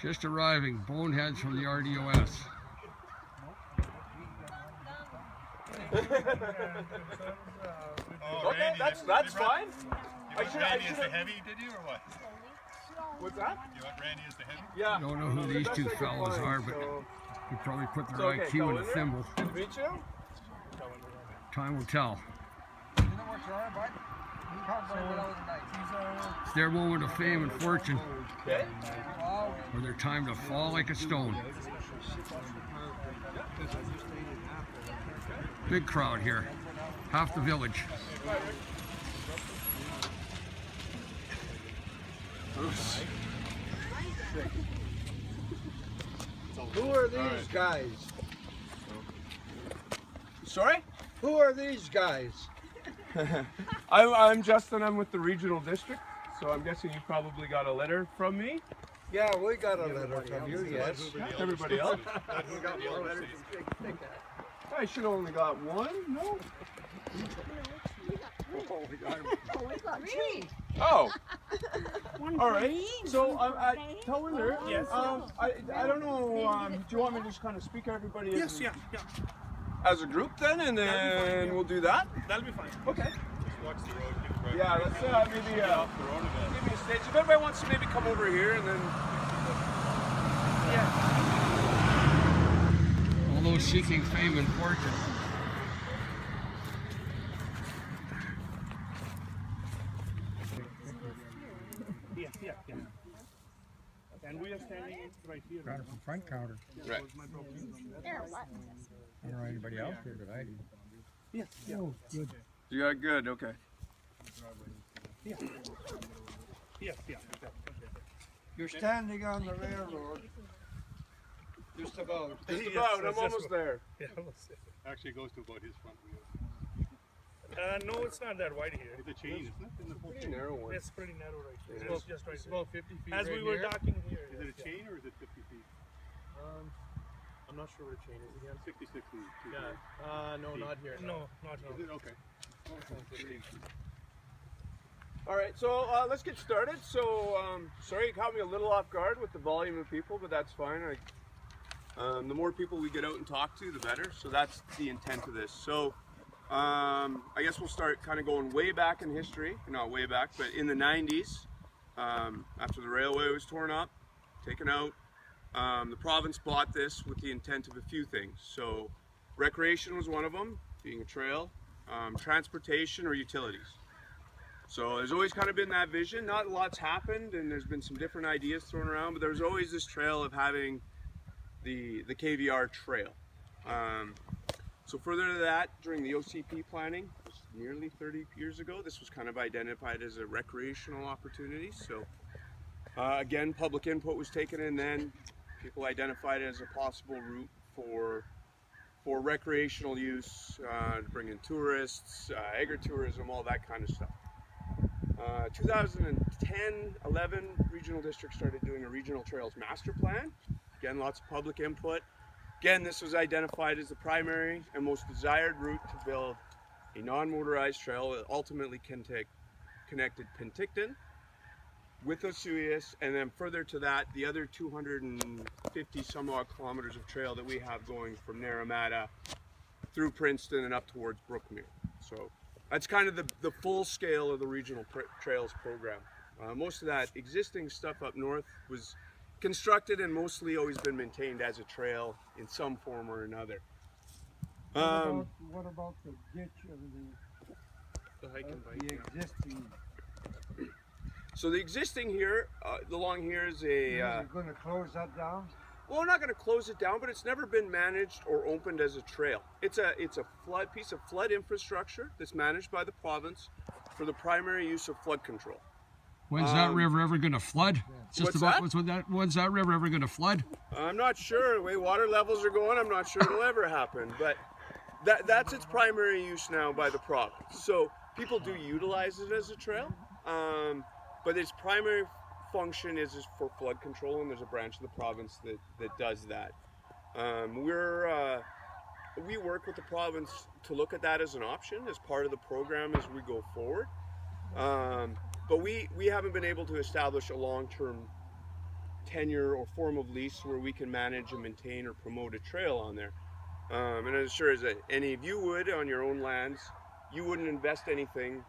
Just arriving, boneheads from the RDOS. Okay, that's fine. You want Randy as the heavy, did you, or what? What's that? You want Randy as the heavy? Yeah. I don't know who these two fellows are, but you probably put their okay, IQ in a thimble. Good to meet you. Time will tell. You know what's wrong, bud? You talk about it all night. It's their moment of fame and fortune, Okay. or their time to fall like a stone. Big crowd here, half the village. Who are these guys? Sorry? Who are these guys? I'm Justin. I'm with the regional district, so I'm guessing you probably got a letter from me. Yeah, we got a letter from you, yes. Everybody else? I should have only got one. No. Oh. All right. So I tell her. Yes. I don't know. Do you want me to just kind of speak everybody? Yes, yeah. As a group then, and then we'll do that. That'll be fine. Okay. Just watch the road. Yeah, let's maybe give me a stage. If everybody wants to maybe come over here and then. Yeah. All those seeking fame and fortune. Yeah. And we are standing right here. Got it from front counter. Right. I don't know anybody else here, but I do. Yes. Oh, good. You got good. Okay. Yeah. You're standing on the railroad. Just about. Just about. I'm almost there. Yeah, almost. Actually, it goes to about his front wheel. No, it's not that wide here. It's a chain, isn't it? In the Pretty narrow one. It's pretty narrow right here. It It's is. just right It's there. about 50 feet. As we were docking here. Is it a yeah. chain or is it 50 feet? I'm not sure what a chain is again. 66 and 2 Yeah. No, not here. No, not Is here. it? Okay. All right, so let's get started. So, sorry, you caught me a little off guard with the volume of people, but that's fine. The more people we get out and talk to, the better. So that's the intent of this. So, I guess we'll start kind of going way back in history. Not way back, but in the 90s, after the railway was torn up, taken out, the province bought this with the intent of a few things. So, recreation was one of them, being a trail, transportation or utilities. So there's always kind of been that vision. Not a lot's happened, and there's been some different ideas thrown around, but there's always this trail of having the KVR trail. So further to that, during the OCP planning, nearly 30 years ago, this was kind of identified as a recreational opportunity. So again, public input was taken in then. People identified it as a possible route for recreational use, to bring in tourists, agritourism, all that kind of stuff. 2010-11, regional districts started doing a regional trails master plan. Again, lots of public input. Again, this was identified as the primary and most desired route to build a non-motorized trail that ultimately connected Penticton with Osoyoos, and then further to that, the other 250 some odd kilometers of trail that we have going from Naramata through Princeton and up towards Brookmere. So that's kind of the full scale of the regional trails program. Most of that existing stuff up north was constructed and mostly always been maintained as a trail in some form or another. What about the ditch and The hike and bike. the existing? So the existing here, along here is a, You're going to close that down? well, we're not going to close it down, but it's never been managed or opened as a trail. It's a piece of flood infrastructure that's managed by the province for the primary use of flood control. When's that river ever going to flood? It's just What's about that? when's that river ever going to flood? I'm not sure. The way water levels are going, I'm not sure it'll ever happen. But that's its primary use now by the province. So people do utilize it as a trail, but its primary function is for flood control, and there's a branch of the province that does that. We work with the province to look at that as an option as part of the program as we go forward. But we haven't been able to establish a long-term tenure or form of lease where we can manage and maintain or promote a trail on there. And as sure as any of you would on your own lands, you wouldn't invest anything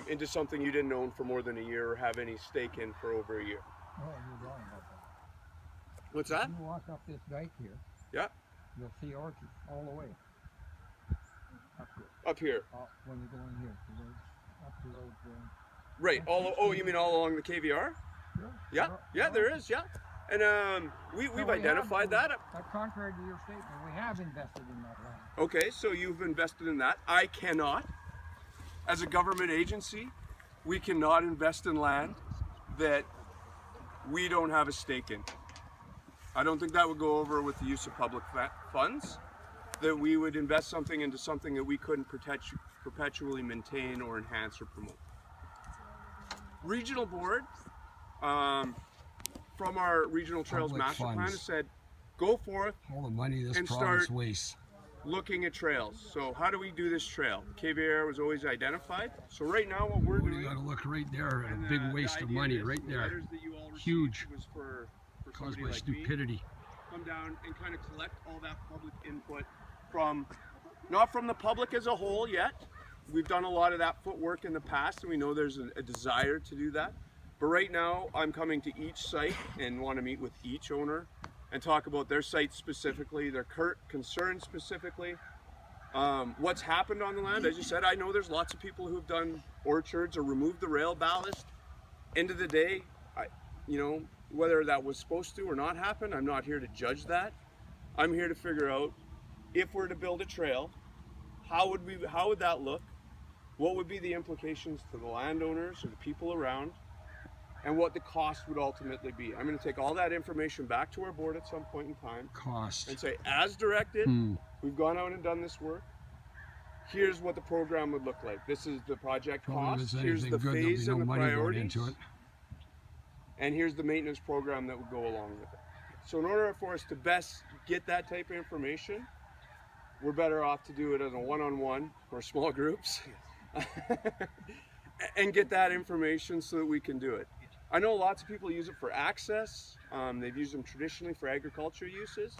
into something you didn't own for more than a year or have any stake in for over a year. Oh, you're wrong about that. What's that? You walk up this dike here, Yeah, you'll see orchards all the way. Up here. up here. When you go in here, the roads, up the road going. Right. Oh, you mean all along the KVR? Yeah, there is. Yeah, and we've identified that. Contrary to your statement, we have invested in that land. Okay, so you've invested in that. I cannot. As a government agency, we cannot invest in land that we don't have a stake in. I don't think that would go over with the use of public funds, that we would invest something into something that we couldn't perpetually maintain or enhance or promote. Regional board, from our regional trails Public master plan, funds. has said, go forth All the money this and province start- wastes. looking at trails. So how do we do this trail? KVR was always identified. So right now what we're You doing, got to look right there. A and, big the waste of idea money is right the there. letters that you all received Huge. was for Caused somebody by like me. stupidity. Come down and kind of collect all that public input from, not from the public as a whole yet. We've done a lot of that footwork in the past and we know there's a desire to do that. But right now I'm coming to each site and want to meet with each owner and talk about their site specifically, their concerns specifically. What's happened on the land. As you said, I know there's lots of people who've done orchards or removed the rail ballast. End of the day, whether that was supposed to or not happen, I'm not here to judge that. I'm here to figure out if we're to build a trail, how would that look? What would be the implications to the landowners or the people around? And what the cost would ultimately be. I'm going to take all that information back to our board at some point in time Cost. and say, as directed, we've gone out and done this work. Here's what the program would look like. This is the project Probably cost. if Here's anything the good, there'll be phase no and the money going priorities. into it. And here's the maintenance program that would go along with it. So in order for us to best get that type of information, we're better off to do it as a one-on-one or small groups and get that information so that we can do it. I know lots of people use it for access. They've used them traditionally for agriculture uses.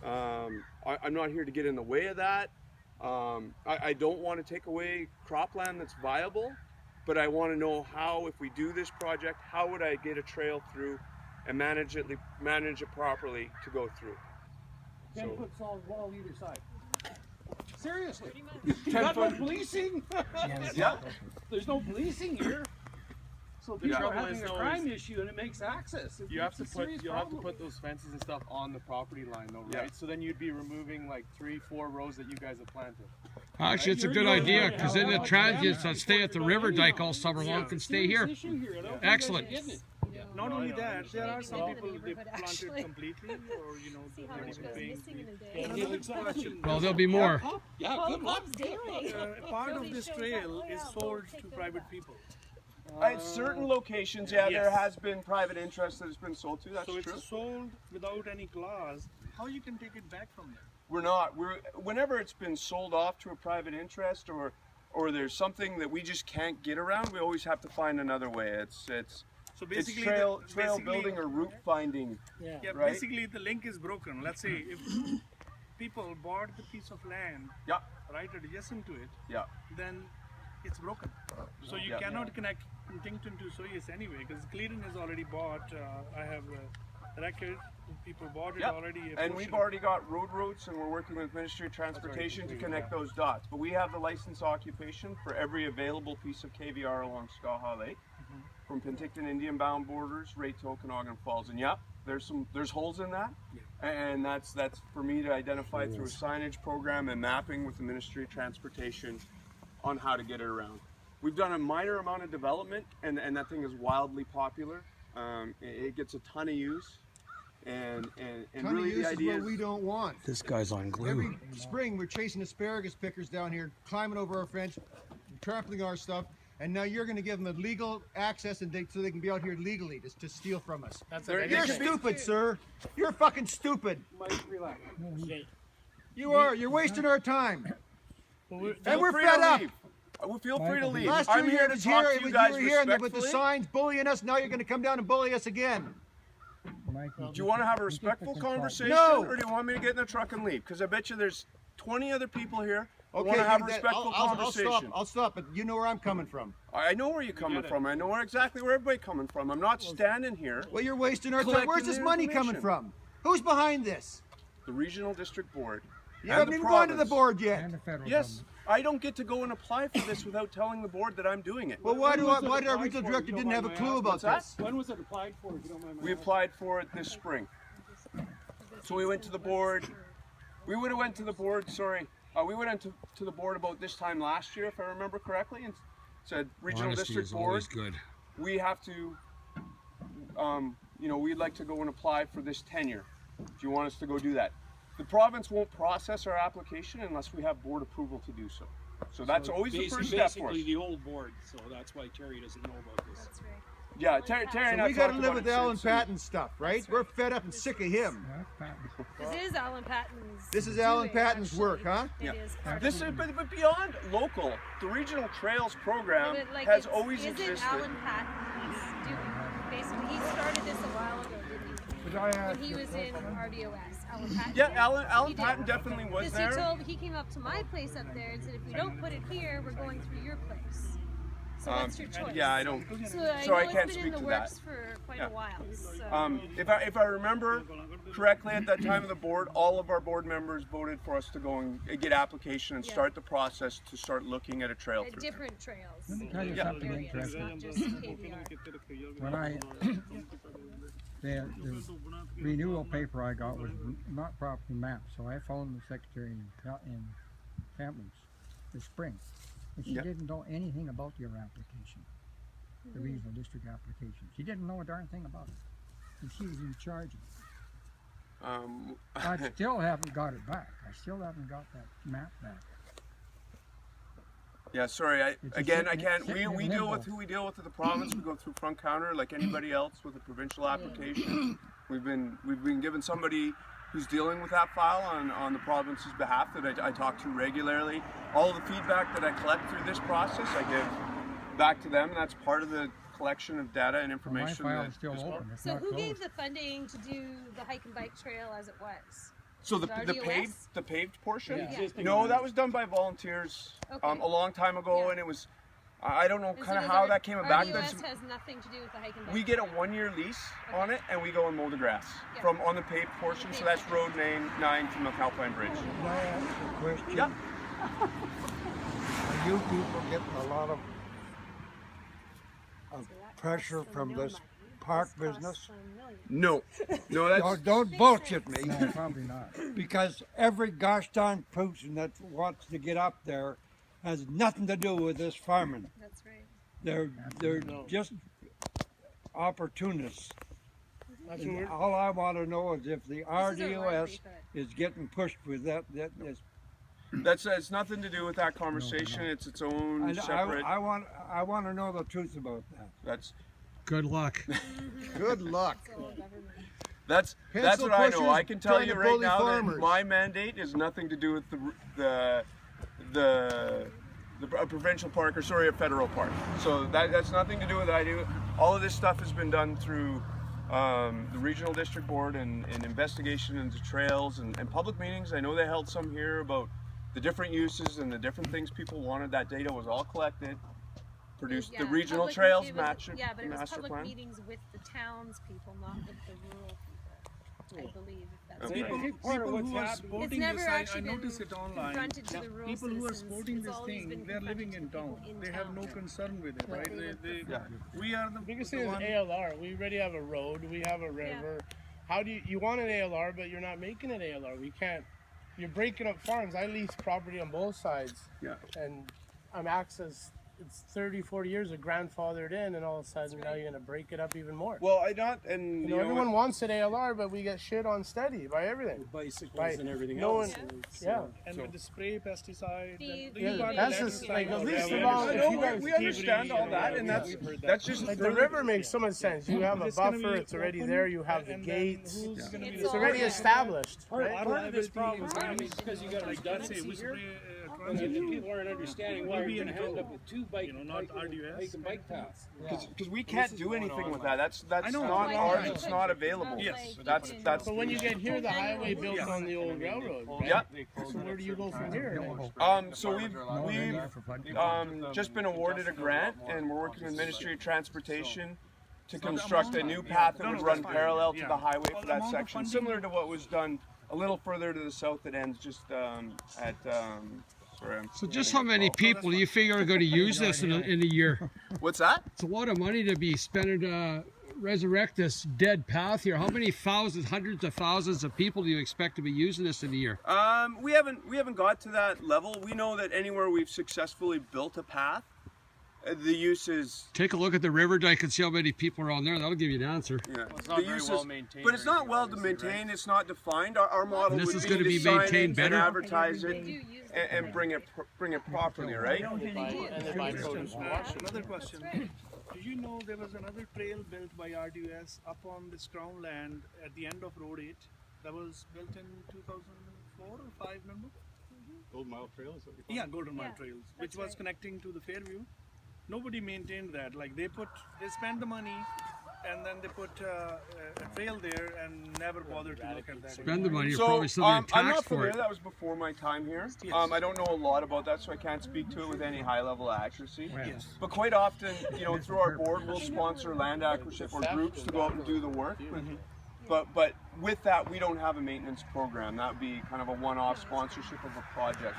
I'm not here to get in the way of that. I don't want to take away cropland that's viable, but I want to know how, if we do this project, how would I get a trail through and manage it properly to go through. 10 foot solid wall either side. Seriously. 10 foot. Policing. Yeah. There's no policing here. So Yeah. people are Trouble is, having a though, crime issue and it makes access. You have to It's a put serious you'll have to problem. put those fences and stuff on the property line though, right? Yeah. So then you'd be removing like 3-4 rows that you guys have planted. Actually, it's a good idea because then the transients that stay at the river dike all summer long can stay here. Serious issue here. I don't think you guys are Excellent. getting it. Not No, I only know, that, there are understand. some More people than a they neighborhood, planted actually. completely, or See how they're much even goes paying missing in a day. Another question. Well, there'll be more. Yeah, Oh, good luck. Bob's daily. part of Nobody this shows trail up. Oh, is yeah, sold we'll to take them private back. people. At certain locations, yeah, there Yes. has been private interest that has been sold to. That's So true. it's sold without any clause. How you can take it back from there? We're not. Whenever it's been sold off to a private interest or there's something that we just can't get around, we always have to find another way. It's So basically, trail basically- building or route finding. Yeah, right? basically the link is broken. Let's say if people bought the piece of land, Yeah, right adjacent to it, yeah. then it's broken. So you Yeah. cannot connect Huntington to Soyuz anyway, because Cleveland has already bought. I have a record. People bought it Yep. already. a And we've portion. already got road routes, and we're working with Ministry of Transportation to connect those dots. But we have the license occupation for every available piece of KVR along Skaha Lake, from Penticton Indian bound borders right to Okanagan Falls. And yep, there's holes in that, and that's for me to identify through a signage program and mapping with the Ministry of Transportation on how to get it around. We've done a minor amount of development, and that thing is wildly popular. It gets a ton of use. And Ton really of use the is idea what we don't want. This guy's on glue. Every spring we're chasing asparagus pickers down here, climbing over our fence, trampling our stuff, and now you're going to give them a legal access and so they can be out here legally to steal from us. You're stupid, sir. You're fucking stupid. Mike, relax. You are. You're wasting our time. And Feel we're free fed to up. leave. Feel free to leave. Last year I'm here to was talk here, to it you was guys you were here and with the respectfully. signs bullying us. Now you're going to come down and bully us again. Mikey, Do you want to have a respectful conversation, No. or do you want me to get in the truck and leave? Because I bet you there's 20 other people here who Okay, want to have a that- respectful conversation. I'll stop, but you know where I'm coming from. I know where you're coming from. I know exactly where everybody's coming from. I'm not standing here. Well, you're wasting our time. Collecting Where's this the money coming information. from? Who's behind this? The regional district board. You and haven't the even gone to the province. board yet. and the federal Yes, government. I don't get to go and apply for this without telling the board that I'm doing it. Well, why did our regional director didn't have a clue about What's that? this? When was it applied for, if you don't mind my We applied for it this spring. So we went to the board. We would have went to the board, sorry. We went into to the board about this time last year, if I remember correctly, and said, regional Honesty district is board, always good. we have to, you know, we'd like to go and apply for this tenure. Do you want us to go do that? The province won't process our application unless we have board approval to do so. So that's always the first step for us. Basically the old board, so that's why Terry doesn't know about this. That's right. Yeah, Terry and So I we got to talked live about with it Alan since- Patton's stuff, right? We're fed up and sick of him. Yeah, Patton. This is Alan Patton's. This is Alan doing, Patton's actually. work, huh? It Yeah. is part This of is, but beyond local, the regional trails program But, like, has it's- always isn't existed. Alan Patton he's doing? Basically, he started this a while ago, didn't he? Did I ask When he you a was in question? RDOS. Alan Patton. Yeah, did. Alan He did. Patton definitely was Because there. he came up to my place up there and said, if we don't put it here, we're going through your place. So what's your choice? Yeah, I don't. So I So know I it's can't been speak in the to works that. for quite Yeah. a while. So. If I remember correctly, at that time of the board, all of our board members voted for us to go and get application and Yeah. start the process to start looking at a trail through. Different trails. Let me tell you in something areas, interesting. not just KBR. When I the renewal paper I got was not properly mapped, so I phoned the secretary in Kamloops this spring, and she Yeah. didn't know anything about your application, the regional district application. She didn't know a darn thing about it, and she was in charge of it. I still haven't got it back. I still haven't got that map back. Yeah, sorry. It's a Again, I sitting- can't. sitting We in deal limbo. with who we deal with at the province. We go through front counter like anybody else with a provincial application. We've been given somebody who's dealing with that file on the province's behalf that I talk to regularly. All the feedback that I collect through this process, I give back to them. That's part of the collection of data and Well, my information. file that is still open. It's So not who closed. gave the funding to do the hike and bike trail as it was? So the RDOS? paved portion? Yeah. No, that was done by volunteers Okay. a long time ago, Yeah. and it was. I don't know And so kind of does how our- that came about. RDOS has nothing to do with the hike and bike We get a trail. 1-year lease on it, and we go and mow the grass Yeah. from on the paved portion. So that's Road 9 to McAlpine Bridge. Can I ask a question? Yeah. Are you people getting a lot of pressure from this park business? No, no, that's Don't bullshit me. No, probably not. Because every gosh darn person that wants to get up there has nothing to do with this farming. That's right. They're just opportunists. That's And what we're- all I want to know is if the This is our RDOS livelihood. is getting pushed with that is. that's it's nothing to do with that conversation. It's its own And separate. I want to know the truth about that. That's Good luck. Good luck. It's all government. that's Pencil what I know. pushers I can tell trying you to right bully now farmers. that my mandate is nothing to do with the a provincial park, or sorry, a federal park. So that's nothing to do with what I do. All of this stuff has been done through the regional district board and investigation into trails and public meetings. I know they held some here about the different uses and the different things people wanted. That data was all collected, produced the Yeah, regional public- trails it was- master Yeah, but it was master public plan. meetings with the townspeople, not with the rural people. I believe if that's Okay. right. People, part of people what's who are happening- supporting never this, actually I been notice it online. confronted to the rural People who are citizens. supporting It's this always thing, been they're living confronted in to town. people in They have no town. concern with it, right? They, Yeah. we are the biggest the thing is one. ALR. We already have a road. We have a river. How do you want an ALR, but you're not making an ALR? We can't. You're breaking up farms. I lease property on both sides. Yeah. And I'm access. It's 30, 40 years of grandfathered in, and all of a sudden now you're gonna break it up even more. Well, I not and You know, everyone wants an ALR, but we get shit on steady by everything. Bicycles Right. and everything No else. one- It's, yeah. And with the spray pesticide, Feed- and Yeah, you got that's the just lead like at least time, the whatever. long- I if know you guys we understand all that, and that's just Like the river makes so much sense. You have a It's gonna buffer. be It's already open, there. You have the and then gates. who's gonna be It's the all It's already there. established. Part right? of this problem is Liability because you got Let's say redundancy we here. spray People aren't understanding why Will be we're going to in end code. up with two bike, Not RDOS. bike paths. Because we can't do anything with that. That's I know. not Why ours. not? It's not available. Yes. That's But when you get here, the highway built Yeah. on the old railroad. Right? Yeah. So where do you go from here? So we've just been awarded a grant, and we're working with Ministry of Transportation to construct a new path that would run parallel to the highway for that section, similar to what was done a little further to the south that ends just at. Sorry, So just how many people do you figure are going to use this in a year? What's that? It's a lot of money to be spending to resurrect this dead path here. How many thousands, hundreds of thousands of people do you expect to be using this in a year? We haven't got to that level. We know that anywhere we've successfully built a path, the use is. Take a look at the river dike and see how many people are on there. That'll give you an answer. Yeah, It's not very well maintained. but it's not well maintained. It's not defined. Our model And this would is be gonna to be sign maintained it better? and advertise They it do use and bring it properly, right? And they buy produce from Washington. Another question. Did you know there was another trail built by RDOS up on this crown land at the end of Road 8 that was built in 2004 or 5, remember? Gold Mile Trail is what you Yeah, Golden Mile Yeah, Trails, that's which was right. connecting to the Fairview. Nobody maintained that. Like they spent the money and then they put a trail there and never bothered to look at that. Spend the money, you're So probably still getting I'm taxed not for familiar. it. That was before my time here. Yes. I don't know a lot about that, so I can't speak to it with any high level accuracy. Yes. But quite often, through our board, we'll sponsor land acquisition or groups to go out and do the work. But with that, we don't have a maintenance program. That would be kind of a one-off sponsorship of a project.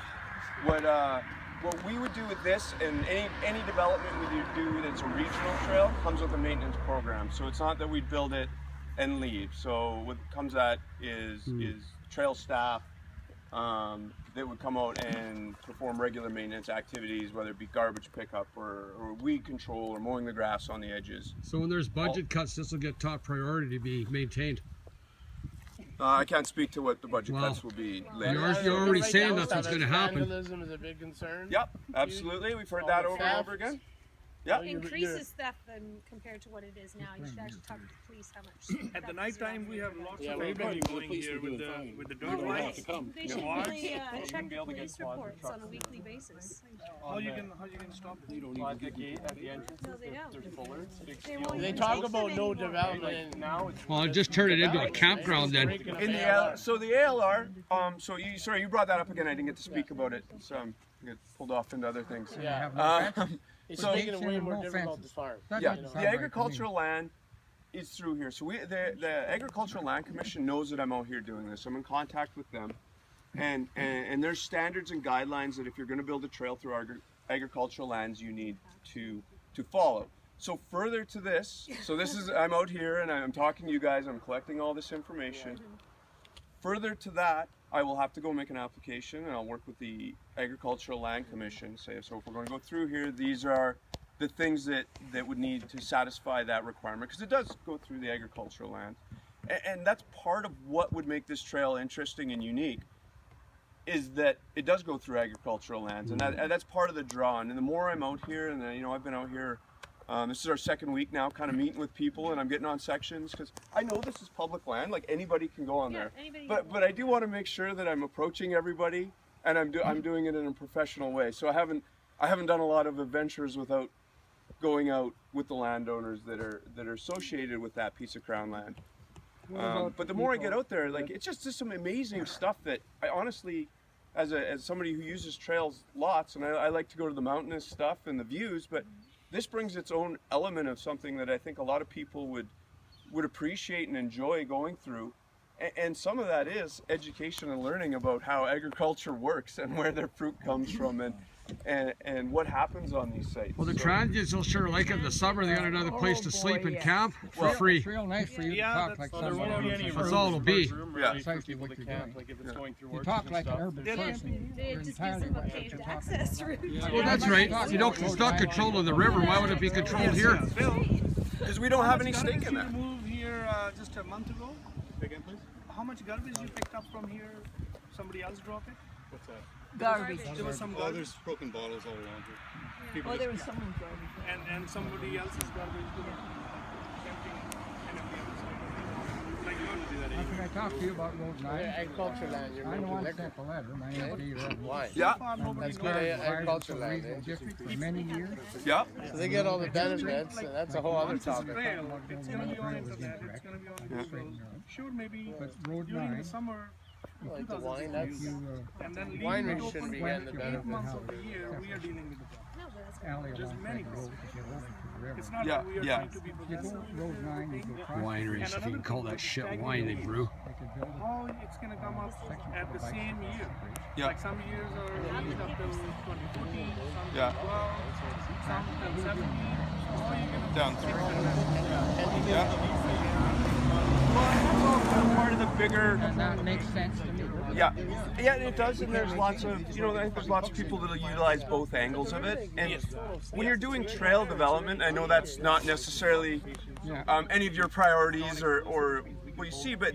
What we would do with this, and any development we do that's a regional trail comes with a maintenance program. So it's not that we build it and leave. So what comes at is trail staff that would come out and perform regular maintenance activities, whether it be garbage pickup or weed control or mowing the grass on the edges. So when there's budget cuts, this will get top priority to be maintained. I can't speak to what the budget Wow. cuts will be later. You're already Right saying now, that's what's going to happen. Vandalism is a big concern. Yep, absolutely. We've heard that over and over again. Yep. Increases theft than compared to what it is now. You should actually talk to the police how much. At the theft is night time, around we here. have lots Yeah, of we're everybody going going police here will with do the the fine. with the No, dirt they, bikes. they should really check the police reports on a weekly basis. How you can stop it? They don't At even the gate, at the entrance, No, they don't. there's bollards. Big They steel won't They even talk take about them no anymore. development. Like now it's Well, just turn it into a campground then. In the so the ALR, you brought that up again. I didn't get to speak about it, so I get pulled off into other things. Yeah. So- It's making it way more difficult to farm. Yeah, the agricultural land is through here. So the Agricultural Land Commission knows that I'm out here doing this. I'm in contact with them, and there's standards and guidelines that if you're going to build a trail through our agricultural lands, you need to follow. So further to this, I'm out here and I'm talking to you guys. I'm collecting all this information. Further to that, I will have to go make an application, and I'll work with the Agricultural Land Commission. So if we're going to go through here, these are the things that would need to satisfy that requirement, because it does go through the agricultural land. And that's part of what would make this trail interesting and unique, is that it does go through agricultural lands, and that's part of the draw. And the more I'm out here, and I've been out here, this is our second week now, kind of meeting with people, and I'm getting on sections, because I know this is public land, like anybody can go on Yeah, there. anybody But I do want to make sure that I'm approaching everybody, and I'm doing it in a professional way. So I haven't done a lot of adventures without going out with the landowners that are associated with that piece of crown land. But the more I get out there, like, it's just some amazing stuff that I honestly, as somebody who uses trails lots, and I like to go to the mountainous stuff and the views, but this brings its own element of something that I think a lot of people would appreciate and enjoy going through. And some of that is education and learning about how agriculture works and where their fruit comes from and what happens on these sites. Well, the So- transients will sure like it in the summer. They got another place to sleep and camp for free. It's real nice for you to Yeah, talk that's- like there won't be any somebody. That's all it'll be. room Yeah. really for Precisely people what to you're camp, doing. like if it's going through You orchards talk and like an stuff. urban Yeah. person. It You're just gives entirely them a what you're paved talking access about. route. Well, that's right. It's not controlled in the river. Why would it be controlled here? Because we don't have any stake in You that. moved here just a month ago. Again, please? How much garbage you picked up from here? Somebody else drop it? What's that? Garbage. There was some Oh, garbage, there's broken bottles all around here. People Oh, there just- was someone's garbage. and somebody else's garbage. Emptying and on the other side. Like you want to do that How anyway. can I talk to you about Road 9. Agriculture land, you're I'm the one making that sent the letter. My name is Dave. Why? Yeah. That's good agriculture land, eh? District for many years. Yeah. So they get all the benefits, and that's a whole other topic. Trail, it's gonna be on internet, it's gonna be on Google. Sure, maybe But Road during 9, the summer, Like the wine, that's you and then leaving wineries it open shouldn't be for getting the 8 benefits. months of the year, we are dealing with the problem. No, but that's alley There's along many that road to get over to the river. It's not Yeah, that we are yeah. trying to be You go possessive. Road 9, you go across. Wineries, if you can call that shit wine they brew. They could build a How it's gonna come up at the same year. Yeah. Like some years are leased up till 2014, some Yeah. till 12, some till 17. How are you gonna Down fix through. that? Well, that's all part of the bigger. And that makes sense to me. Yeah, yeah, it does, and there's lots of, I think there's lots of people that'll utilize both angles of it. And when you're doing trail development, I know that's not necessarily any of your priorities or what you see, but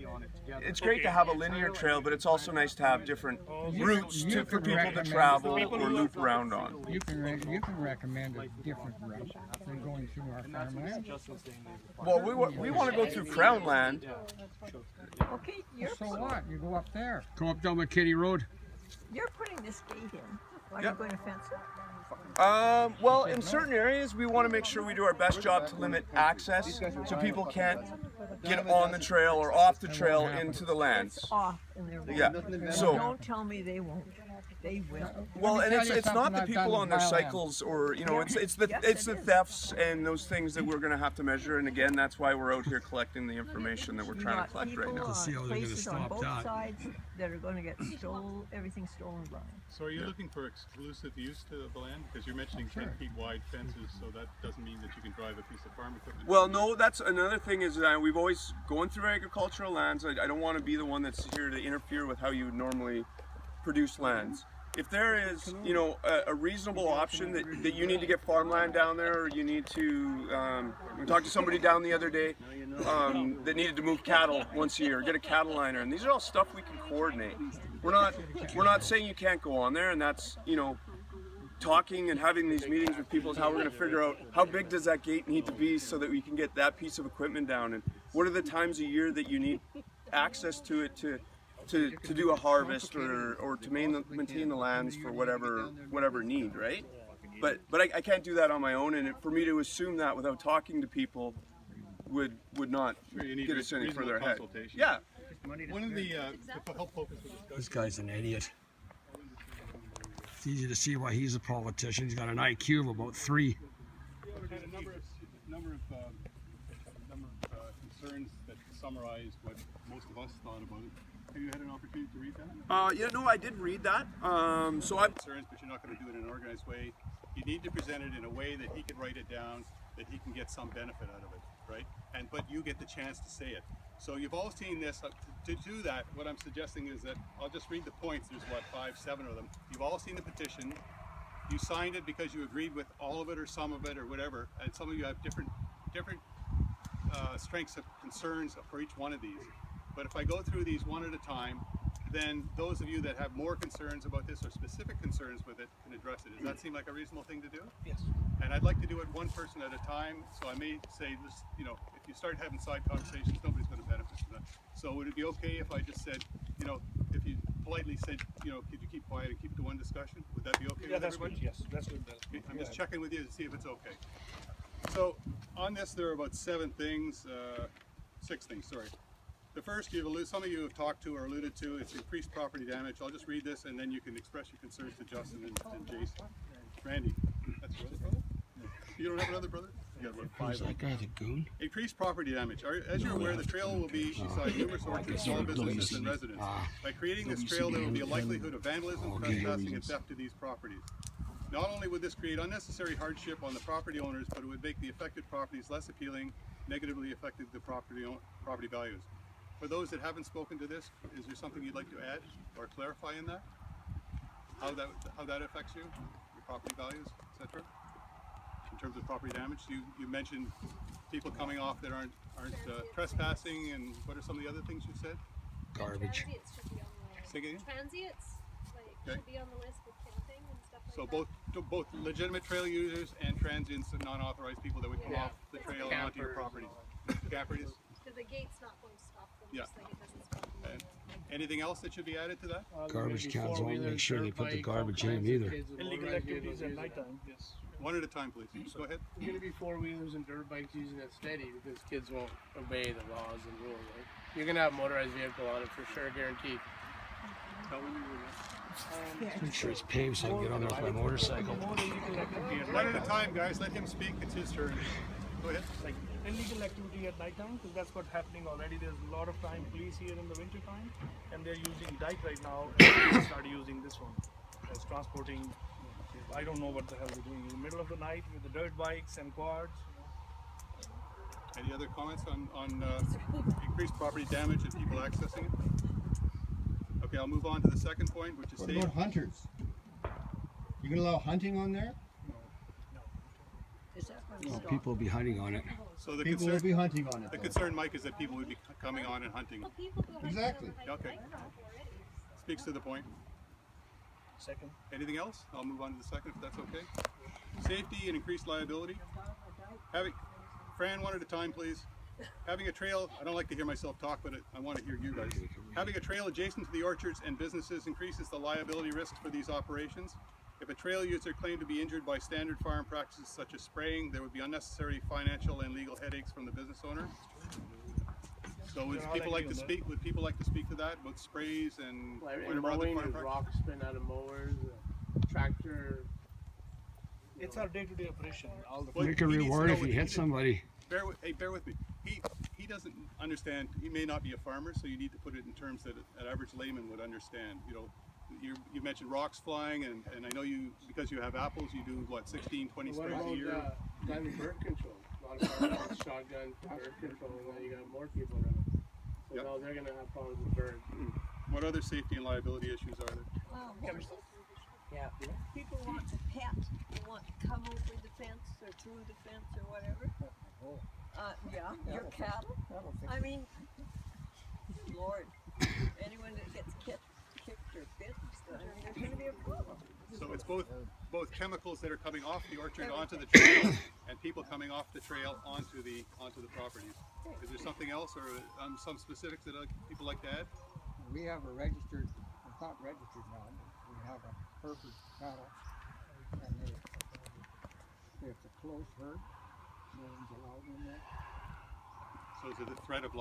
it's great to have a linear trail, but it's also nice to have different routes for people to travel or loop around on. You can recommend a different route than going through our farmland. Well, we want to go through Crown Land. Okay, you're, So what? You go up there. Go up down McKinney Road. you're putting this gate in. Are Yeah. you going to fence it? Well, in certain areas, we want to make sure we do our best job to limit access so people can't get on the trail or off the trail into the lands. Off in their way. Yeah. So. Don't tell me they won't. They will. Well, and tell you it's not something the I've people done on their with my cycles or it's the Yes, it is. thefts and those things that we're going to have to measure. And again, that's why we're out here collecting the information that we're You trying to got collect right people, now. see how they're gonna places on stop both that. sides that are going to get everything stolen, Brian. So are you looking for exclusive use to the land? Because you're mentioning 10 feet wide fences, so that doesn't mean that you can drive a piece of farm equipment. Well, no, that's another thing is we've always going through agricultural lands. I don't want to be the one that's here to interfere with how you would normally produce lands. If there is, a reasonable option that you need to get farmland down there, or you need to, we talked to somebody down the other day that needed to move cattle once a year, get a cattle liner, and these are all stuff we can coordinate. We're not saying you can't go on there, and that's, talking and having these meetings with people is how we're going to figure out how big does that gate need to be so that we can get that piece of equipment down, and what are the times a year that you need access to it to do a harvest or to maintain the lands for whatever need, right? But I can't do that on my own, and for me to assume that without talking to people would not get us any further ahead. Yeah. One of the help focus This guy's an idiot. It's easy to see why he's a politician. He's got an IQ of about 3. had a number of concerns that summarize what most of us thought about it. Have you had an opportunity to read that? I did read that. So I'm concerns, but you're not going to do it in an organized way. You need to present it in a way that he can write it down, that he can get some benefit out of it, right? But you get the chance to say it. So you've all seen this. To do that, what I'm suggesting is that I'll just read the points. There's 5, 7 of them. You've all seen the petition. You signed it because you agreed with all of it or some of it or whatever. And some of you have different strengths of concerns for each one of these. But if I go through these one at a time, then those of you that have more concerns about this or specific concerns with it can address it. Does that seem like a reasonable thing to do? Yes. And I'd like to do it one person at a time. So I may say this, if you start having side conversations, nobody's going to benefit from that. So would it be okay if I just said, if you politely said, could you keep quiet and keep to one discussion? Would that be okay with everybody? Good. Yes, that's good. Okay, I'm just checking with you to see if it's okay. So on this, there are about 6 things, sorry. The first, some of you have talked to or alluded to, it's increased property damage. I'll just read this and then you can express your concerns to Justin and Jason. Randy, that's your other brother? You don't have another brother? You got about 5. Who's that guy, the goon? Increased property damage. As you're aware, the trail will be beside numerous orchards, small businesses, and residents. By creating this trail, there will be a likelihood of vandalism, trespassing, and theft to these properties. Not only would this create unnecessary hardship on the property owners, but it would make the affected properties less appealing, negatively affecting the property values. For those that haven't spoken to this, is there something you'd like to add or clarify in that? How that affects you, your property values, etc. In terms of property damage, you mentioned people coming off that aren't trespassing, and what are some of the other things you said? Garbage. Transients should be on the Say again? Transients should be on the list with camping and stuff like So that. both legitimate trail users and transients and non-authorized people that would come off the trail and onto your properties. Campers. Because the gate's not going to stop them, Yeah. just like it doesn't stop them. Anything else that should be added to that? Garbage maybe cans, won't make four-wheelers, sure they dirt put the bikes, garbage all in them kinds of either. kids with Illegal motorized activities vehicles at using it. nighttime. Yes. One at a time, please. Go ahead. There's going to be four-wheelers and dirt bikes using it steady because kids won't obey the laws and rules. Right? You're going to have a motorized vehicle on it for sure, guaranteed. Make sure it's paved so I can get on there with my motorcycle. More illegal activity at One at a nighttime. time, guys. Let him speak. It's his turn. Go ahead. Like illegal activity at nighttime, because that's what's happening already. There's a lot of time police here in the winter time, and they're using dike right now. And they started using this one as transporting. I don't know what the hell they're doing in the middle of the night with the dirt bikes and quads. Any other comments on increased property damage and people accessing it? Okay, I'll move on to the second point, which is What safety. about hunters? You gonna allow hunting on there? Is that what Well, it's people will be hunting on it. So the People will concern, be hunting on it. the though. concern, Mike, is that people would be coming on and hunting. Well, people go Exactly. Okay. Speaks to the point. Second. Anything else? I'll move on to the second, if that's okay. Safety and increased liability. Fran, one at a time, please. Having a trail, I don't like to hear myself talk, but I want to hear you guys. Having a trail adjacent to the orchards and businesses increases the liability risks for these operations. If a trail user claimed to be injured by standard farm practices such as spraying, there would be unnecessary financial and legal headaches from the business owner. So would people like to speak? Would people like to speak to that about sprays and Like, whatever other mowing, farm there's practices? rocks spin out of mowers, tractor. It's our day-to-day operation. All the Well, Make a he needs to reward know if what you he hit did. somebody. Bear with me. He doesn't understand. He may not be a farmer, so you need to put it in terms that an average layman would understand. You know, you mentioned rocks flying, and I know you, because you have apples, you do what, 16, 20 What sprays a about year. gun bird control? A lot of farmers shotgun bird control, and then you got more people around. So Yep. now they're gonna have problems with birds. What other safety and liability issues are there? Yeah. People want to pet, they want to come over the fence or through the fence or whatever. Yeah, your cattle. I mean, Lord, anyone that gets kicked or bit, there's going to be a problem. So it's both chemicals that are coming off the orchard onto the trail, and people coming off the trail onto the properties. Is there something else, or some specifics that people like to add? We have a registered, it's not registered now, but we have a Hereford cattle, and it's a close herd, no one's allowed in there. So is it the threat of